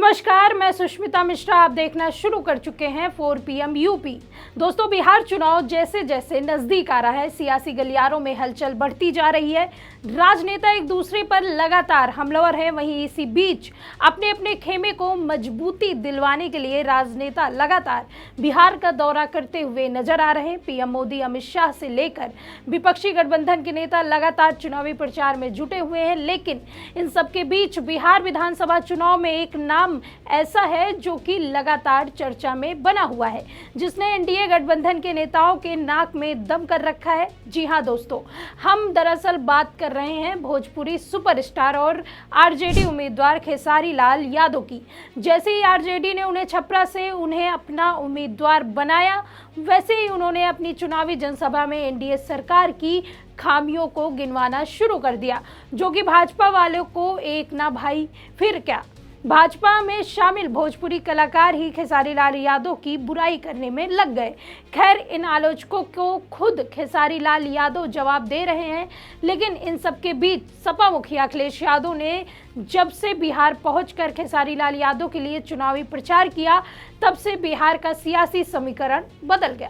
नमस्कार, मैं सुष्मिता मिश्रा। आप देखना शुरू कर चुके हैं 4 PM यूपी। दोस्तों, बिहार चुनाव जैसे जैसे नजदीक आ रहा है, सियासी गलियारों में हलचल बढ़ती जा रही है। राजनेता एक दूसरे पर लगातार हमलावर हैं। वहीं इसी बीच अपने अपने खेमे को मजबूती दिलवाने के लिए राजनेता लगातार बिहार का दौरा करते हुए नजर आ रहे हैं। पीएम मोदी, अमित शाह से लेकर विपक्षी गठबंधन के नेता लगातार चुनावी प्रचार में जुटे हुए हैं। लेकिन इन सबके बीच बिहार विधानसभा चुनाव में एक नाम ऐसा है जो कि लगातार चर्चा में बना हुआ है, जिसने एनडीए गठबंधन के नेताओं के नाक में दम कर रखा है। जी हां दोस्तों, हम दरअसल बात कर रहे हैं भोजपुरी सुपरस्टार और आरजेडी उम्मीदवार खेसारी लाल यादव की। जैसे ही आरजेडी ने उन्हें छपरा से उन्हें अपना उम्मीदवार बनाया, वैसे ही उन्होंने अपनी चुनावी जनसभा में एनडीए सरकार की खामियों को गिनवाना शुरू कर दिया, जो कि भाजपा वालों को एक ना भाई फिर क्या, भाजपा में शामिल भोजपुरी कलाकार ही खेसारी लाल यादव की बुराई करने में लग गए। खैर, इन आलोचकों को खुद खेसारी लाल यादव जवाब दे रहे हैं। लेकिन इन सबके बीच सपा मुखिया अखिलेश यादव ने जब से बिहार पहुंचकर खेसारी लाल यादव के लिए चुनावी प्रचार किया, तब से बिहार का सियासी समीकरण बदल गया।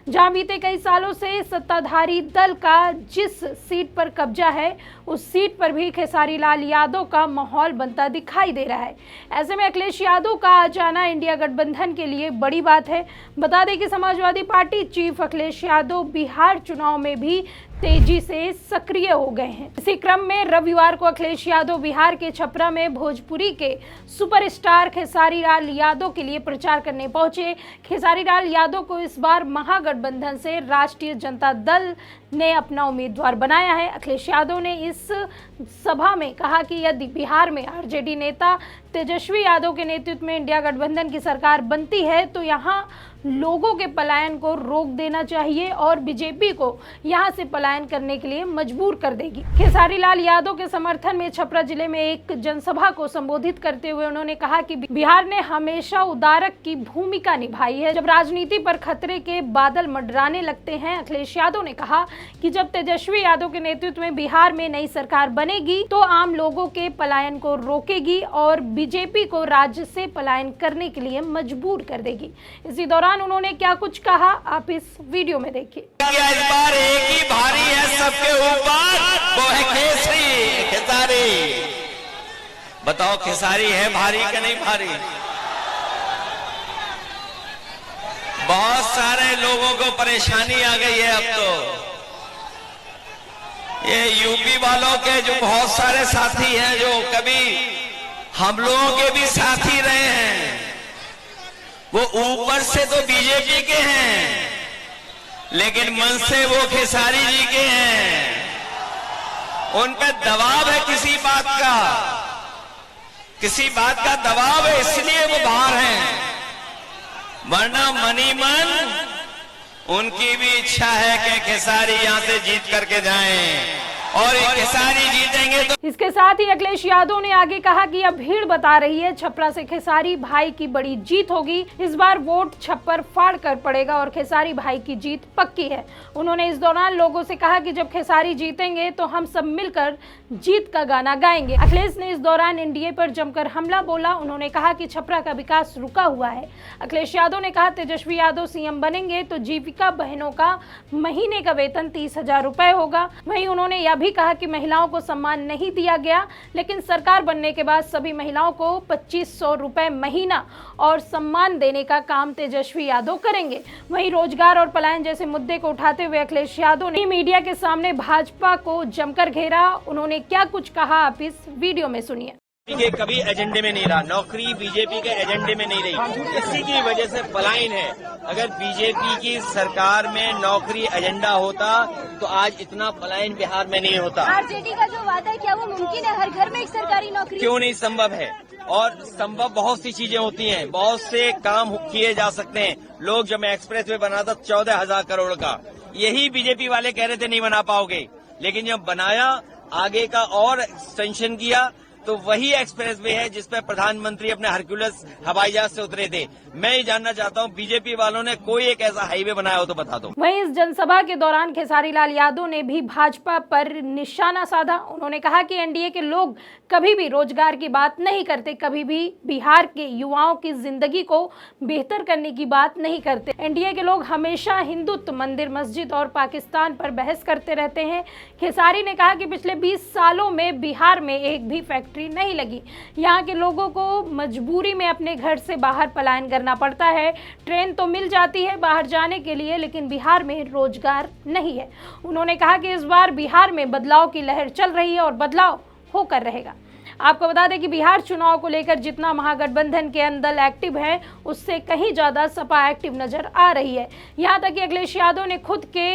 जहां बीते कई सालों से सत्ताधारी दल का जिस सीट पर कब्जा है, उस सीट पर भी खेसारी लाल यादव का माहौल बनता दिखाई दे रहा है। ऐसे में अखिलेश यादव का आ जाना इंडिया गठबंधन के लिए बड़ी बात है। बता दें कि समाजवादी पार्टी चीफ अखिलेश यादव बिहार चुनाव में भी तेजी से सक्रिय हो गए हैं। इसी क्रम में रविवार को अखिलेश यादव बिहार के छपरा में भोजपुरी के सुपरस्टार खेसारी लाल यादव के लिए प्रचार करने पहुंचे। खेसारी लाल यादव को इस बार महागठबंधन से राष्ट्रीय जनता दल ने अपना उम्मीदवार बनाया है। अखिलेश यादव ने इस सभा में कहा कि यदि बिहार में आरजेडी नेता तेजस्वी यादव के नेतृत्व में इंडिया गठबंधन की सरकार बनती है, तो यहाँ लोगों के पलायन को रोक देना चाहिए और बीजेपी को यहां से पलायन करने के लिए मजबूर कर देगी। खेसारी लाल यादव के समर्थन में छपरा जिले में एक जनसभा को संबोधित करते हुए उन्होंने कहा कि बिहार ने हमेशा उदारक की भूमिका निभाई है, जब राजनीति पर खतरे के बादल मंडराने लगते हैं। अखिलेश यादव ने कहा कि जब तेजस्वी यादव के नेतृत्व में बिहार में नई सरकार बनेगी, तो आम लोगों के पलायन को रोकेगी और बीजेपी को राज्य से पलायन करने के लिए मजबूर कर देगी। इसी दौरान उन्होंने क्या कुछ कहा, आप इस वीडियो में देखिए। इस बार एक ही भारी है सबके ऊपर, वो है खेसारी। बताओ, खेसारी है भारी कि नहीं भारी? बहुत सारे लोगों को परेशानी आ गई है अब तो। ये यूपी वालों के जो बहुत सारे साथी हैं, जो कभी हम लोगों के भी साथी रहे हैं, वो ऊपर से तो बीजेपी के हैं, लेकिन मन से वो खेसारी जी के हैं। उन पे दबाव है किसी बात का दबाव है, इसलिए वो बाहर हैं। वरना मनी मन उनकी भी इच्छा है कि खेसारी यहां से जीत करके जाएं, और खेसारी जीतेंगे तो। इसके साथ ही अखिलेश यादव ने आगे कहा कि अब भीड़ बता रही है छपरा से खेसारी भाई की बड़ी जीत होगी। इस बार वोट छप्पर फाड़ कर पड़ेगा और खेसारी भाई की जीत पक्की है। उन्होंने इस दौरान लोगों से कहा कि जब खेसारी जीतेंगे तो हम सब मिलकर जीत का गाना गाएंगे। अखिलेश ने इस दौरान एनडीए पर जमकर हमला बोला। उन्होंने कहा कि छपरा का विकास रुका हुआ है। अखिलेश यादव ने कहा, तेजस्वी यादव सीएम बनेंगे तो जीविका बहनों का महीने का वेतन 30,000 रुपए होगा। वहीं उन्होंने यह भी कहा कि महिलाओं को सम्मान नहीं दिया गया, लेकिन सरकार बनने के बाद सभी महिलाओं को 2500 रुपए महीना और सम्मान देने का काम तेजस्वी यादव करेंगे। वहीं रोजगार और पलायन जैसे मुद्दे को उठाते हुए अखिलेश यादव ने मीडिया के सामने भाजपा को जमकर घेरा। उन्होंने क्या कुछ कहा, आप इस वीडियो में सुनिए। ये कभी एजेंडे में नहीं रहा, नौकरी बीजेपी के एजेंडे में नहीं रही, इसी की वजह से पलायन है। अगर बीजेपी की सरकार में नौकरी एजेंडा होता तो आज इतना पलायन बिहार में नहीं होता। आरजेडी का जो वादा है, क्या वो मुमकिन है हर घर में एक सरकारी नौकरी? क्यों नहीं, संभव है। और संभव बहुत सी चीजें होती हैं, बहुत से काम किए जा सकते हैं। लोग जब मैं एक्सप्रेस वे बना था 14,000 करोड़ का, यही बीजेपी वाले कह रहे थे नहीं बना पाओगे, लेकिन जब बनाया, आगे का और एक्सटेंशन किया, तो वही एक्सप्रेस वे है जिस पर प्रधानमंत्री अपने हरक्यूलिस हवाई जहाज से उतरे थे। मैं ये जानना चाहता हूँ, बीजेपी वालों ने कोई एक ऐसा हाईवे बनाया हो तो बता दो। वहीं इस जनसभा के दौरान खेसारी लाल यादव ने भी भाजपा पर निशाना साधा। उन्होंने कहा कि एनडीए के लोग कभी भी रोजगार की बात नहीं करते, कभी भी बिहार के युवाओं की जिंदगी को बेहतर करने की बात नहीं करते। एनडीए के लोग हमेशा हिंदुत्व, मंदिर, मस्जिद और पाकिस्तान पर बहस करते रहते हैं। खेसारी ने कहा कि पिछले 20 सालों में बिहार में एक भी फैक्ट्री नहीं लगी। यहाँ के लोगों को मजबूरी में अपने घर से बाहर पलायन करना पड़ता है। ट्रेन तो मिल जाती है बाहर जाने के लिए, लेकिन बिहार में रोजगार नहीं है। उन्होंने कहा कि इस बार बिहार में बदलाव की लहर चल रही है और बदलाव होकर रहेगा। आपको बता दें कि बिहार चुनाव को लेकर जितना महागठबंधन के अंदर एक्टिव है, उससे कहीं ज़्यादा सपा एक्टिव नजर आ रही है। यहाँ तक कि अखिलेश यादव ने खुद के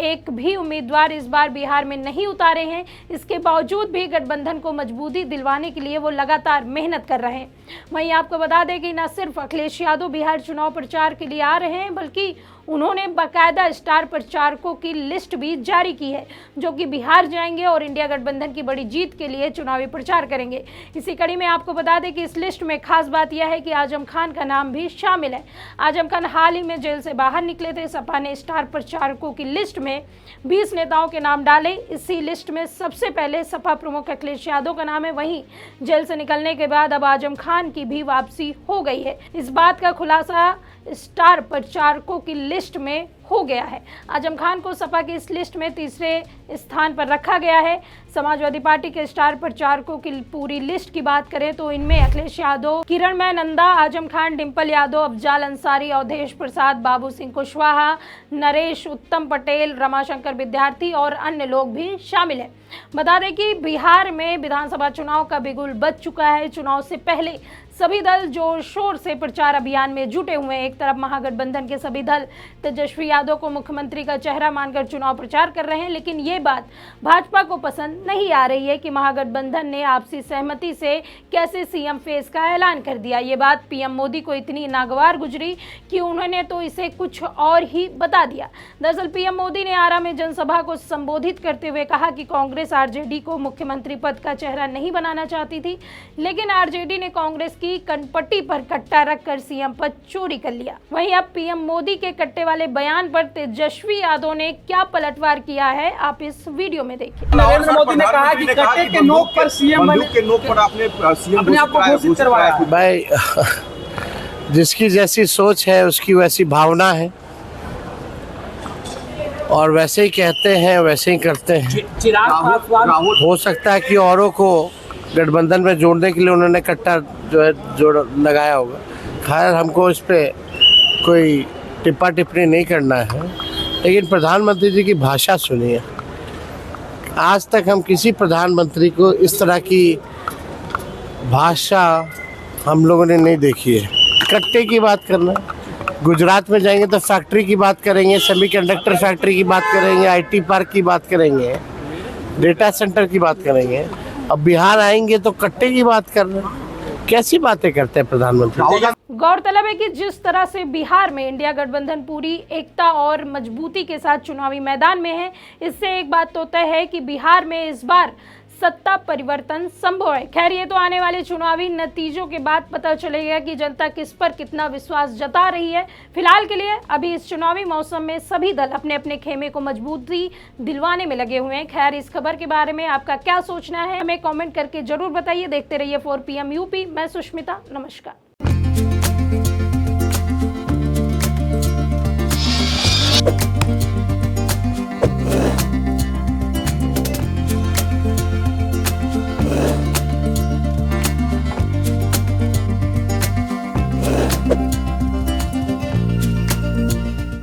एक भी उम्मीदवार इस बार बिहार में नहीं उतारे हैं। इसके बावजूद भी गठबंधन को मजबूती दिलवाने के लिए वो लगातार मेहनत कर रहे हैं। वहीं आपको बता दें कि न सिर्फ अखिलेश यादव बिहार चुनाव प्रचार के लिए आ रहे हैं, बल्कि उन्होंने बाकायदा स्टार प्रचारकों की लिस्ट भी जारी की है, जो कि बिहार जाएंगे और इंडिया गठबंधन की बड़ी जीत के लिए चुनावी प्रचार करेंगे। इसी कड़ी में आपको बता दें कि इस लिस्ट में खास बात यह है कि आजम खान का नाम भी शामिल है। आजम खान हाल ही में जेल से बाहर निकले थे। सपा ने स्टार प्रचारकों की लिस्ट में 20 नेताओं के नाम डाले। इसी लिस्ट में सबसे पहले सपा प्रमुख अखिलेश यादव का नाम है। वहीं जेल से निकलने के बाद अब आजम खान की भी वापसी हो गई है। इस बात का खुलासा स्टार प्रचारकों की लिस्ट में हो गया है। आजम खान को सपा की इस लिस्ट में तीसरे स्थान पर रखा गया है। समाजवादी पार्टी के स्टार प्रचारकों की पूरी लिस्ट की बात करें तो इनमें अखिलेश यादव, किरणमय नंदा, आजम खान, डिंपल यादव, अफजाल अंसारी, अवधेश प्रसाद, बाबू सिंह कुशवाहा, नरेश, उत्तम पटेल, रमाशंकर विद्यार्थी और अन्य लोग भी शामिल हैं। बता दें कि बिहार में विधानसभा चुनाव का बिगुल बज चुका है। चुनाव से पहले सभी दल जोर शोर से प्रचार अभियान में जुटे हुए हैं। एक तरफ महागठबंधन के सभी दल तेजस्वी यादव को मुख्यमंत्री का चेहरा मानकर चुनाव प्रचार कर रहे हैं, लेकिन ये बात भाजपा को पसंद नहीं आ रही है कि महागठबंधन ने आपसी सहमति से कैसे सीएम फेस का ऐलान कर दिया। ये बात पीएम मोदी को इतनी नागवार गुजरी कि उन्होंने तो इसे कुछ और ही बता दिया। दरअसल पीएम मोदी ने आरा में जनसभा को संबोधित करते हुए कहा कि कांग्रेस आरजेडी को मुख्यमंत्री पद का चेहरा नहीं बनाना चाहती थी, लेकिन आरजेडी ने कांग्रेस की कनपट्टी पर कट्टा रखकर सीएम पद चोरी कर लिया। वहीं अब पीएम मोदी के कट्टे वाले बयान पर तेजस्वी यादव ने क्या पलटवार किया है, आप इस वीडियो में देखिए। नरेंद्र मोदी ने कहा कि कट्टे के नोक पर सीएम बने, के नोक पर आपने अपने आप को घोषित करवाया। भाई जिसकी जैसी सोच है उसकी वैसी भावना है, और वैसे ही कहते हैं वैसे ही करते हैं। चिराग पासवान, हो सकता है कि औरों को गठबंधन में जोड़ने के लिए उन्होंने कट्टा जो है जोड़ लगाया होगा। खैर हमको इस पे कोई टिप्पा टिप्पणी नहीं करना है, लेकिन प्रधानमंत्री जी की भाषा सुनिए। आज तक हम किसी प्रधानमंत्री को इस तरह की भाषा हम लोगों ने नहीं देखी है। कट्टे की बात करना, गुजरात में जाएंगे तो फैक्ट्री की बात करेंगे, सेमीकंडक्टर फैक्ट्री की बात करेंगे, आईटी पार्क की बात करेंगे, डेटा सेंटर की बात करेंगे। अब बिहार आएंगे तो कट्टे की बात कर रहे हैं। कैसी बातें करते हैं प्रधानमंत्री। गौरतलब है कि जिस तरह से बिहार में इंडिया गठबंधन पूरी एकता और मजबूती के साथ चुनावी मैदान में है, इससे एक बात तो तय है कि बिहार में इस बार सत्ता परिवर्तन संभव है। खैर ये तो आने वाले चुनावी नतीजों के बाद पता चलेगा कि जनता किस पर कितना विश्वास जता रही है। फिलहाल के लिए अभी इस चुनावी मौसम में सभी दल अपने अपने खेमे को मजबूती दिलवाने में लगे हुए हैं। खैर इस खबर के बारे में आपका क्या सोचना है, हमें कमेंट करके जरूर बताइए। देखते रहिए 4 PM यूपी। मैं सुष्मिता, नमस्कार।